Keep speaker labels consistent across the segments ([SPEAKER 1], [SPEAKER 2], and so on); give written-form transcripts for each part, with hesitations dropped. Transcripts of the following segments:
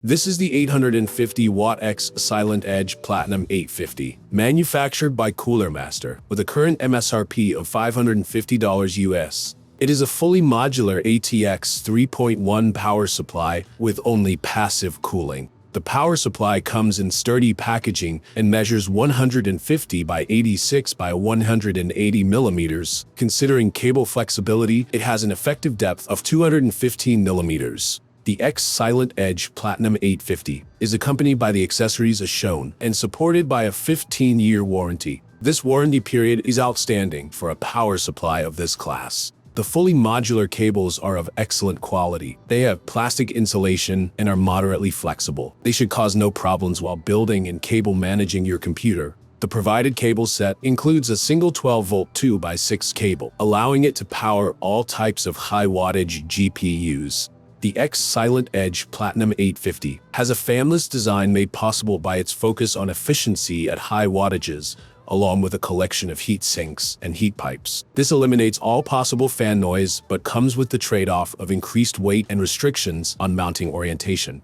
[SPEAKER 1] This is the 850-watt X Silent Edge Platinum 850, manufactured by Cooler Master, with a current MSRP of $550 US. It is a fully modular ATX 3.1 power supply with only passive cooling. The power supply comes in sturdy packaging and measures 150 by 86 by 180 millimeters. Considering cable flexibility, it has an effective depth of 215 millimeters. The X Silent Edge Platinum 850 is accompanied by the accessories as shown and supported by a 15-year warranty. This warranty period is outstanding for a power supply of this class. The fully modular cables are of excellent quality. They have plastic insulation and are moderately flexible. They should cause no problems while building and cable managing your computer. The provided cable set includes a single 12-volt 2x6 cable, allowing it to power all types of high-wattage GPUs. The X Silent Edge Platinum 850 has a fanless design made possible by its focus on efficiency at high wattages, along with a collection of heat sinks and heat pipes. This eliminates all possible fan noise, but comes with the trade-off of increased weight and restrictions on mounting orientation.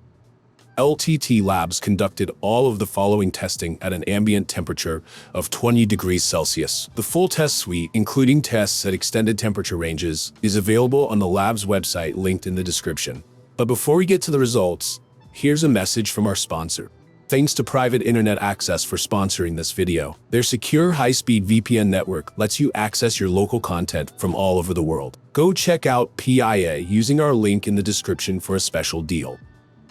[SPEAKER 1] LTT Labs conducted all of the following testing at an ambient temperature of 20 degrees Celsius. The full test suite, including tests at extended temperature ranges, is available on the lab's website linked in the description. But before we get to the results, here's a message from our sponsor. Thanks to private internet access for sponsoring this video. Their secure high-speed VPN network lets you access your local content from all over the world. Go check out PCIe using our link in the description for a special deal.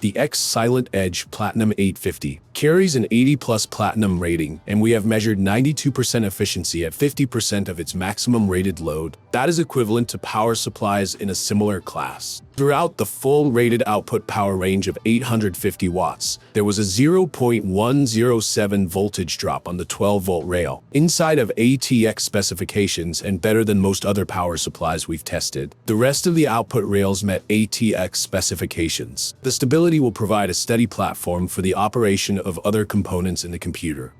[SPEAKER 1] The X Silent Edge Platinum 850 carries an 80+ platinum rating, and we have measured 92% efficiency at 50% of its maximum rated load. That is equivalent to power supplies in a similar class. Throughout the full rated output power range of 850 watts, there was a 0.107 voltage drop on the 12-volt rail, inside of ATX specifications and better than most other power supplies we've tested. The rest of the output rails met ATX specifications. The stability will provide a steady platform for the operation of other components in the computer.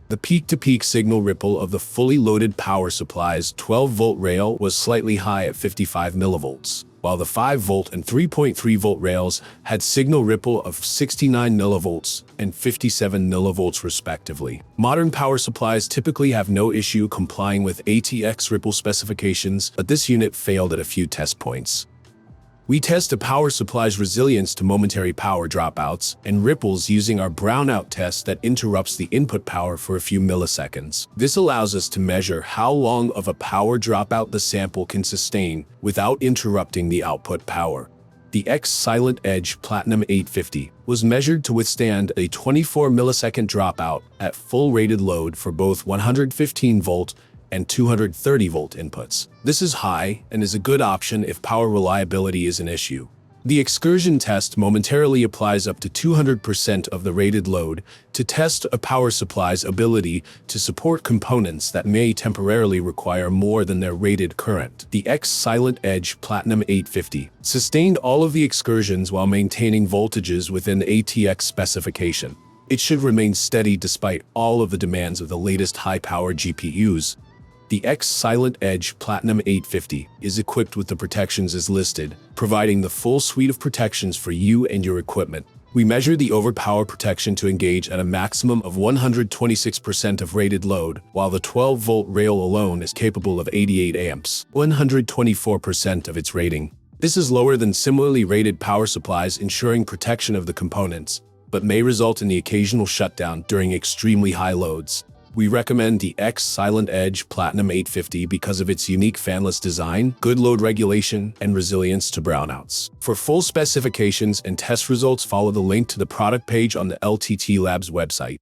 [SPEAKER 1] The peak-to-peak signal ripple of the fully loaded power supply's 12-volt rail was slightly high at 55 millivolts, while the 5-volt and 3.3-volt rails had signal ripple of 69 millivolts and 57 millivolts respectively. Modern power supplies typically have no issue complying with ATX ripple specifications, but this unit failed at a few test points. We test a power supply's resilience to momentary power dropouts and ripples using our brownout test that interrupts the input power for a few milliseconds. This allows us to measure how long of a power dropout the sample can sustain without interrupting the output power. The X Silent Edge Platinum 850 was measured to withstand a 24 millisecond dropout at full rated load for both 115-volt and 230-volt inputs. This is high and is a good option if power reliability is an issue. The Excursion test momentarily applies up to 200% of the rated load to test a power supply's ability to support components that may temporarily require more than their rated current. The X Silent Edge Platinum 850 sustained all of the excursions while maintaining voltages within ATX specification. It should remain steady despite all of the demands of the latest high-power GPUs. The X Silent Edge Platinum 850 is equipped with the protections as listed, providing the full suite of protections for you and your equipment. We measure the overpower protection to engage at a maximum of 126% of rated load, while the 12-volt rail alone is capable of 88 amps, 124% of its rating. This is lower than similarly rated power supplies, ensuring protection of the components, but may result in the occasional shutdown during extremely high loads. We recommend the X Silent Edge Platinum 850 because of its unique fanless design, good load regulation, and resilience to brownouts. For full specifications and test results, follow the link to the product page on the LTT Labs website.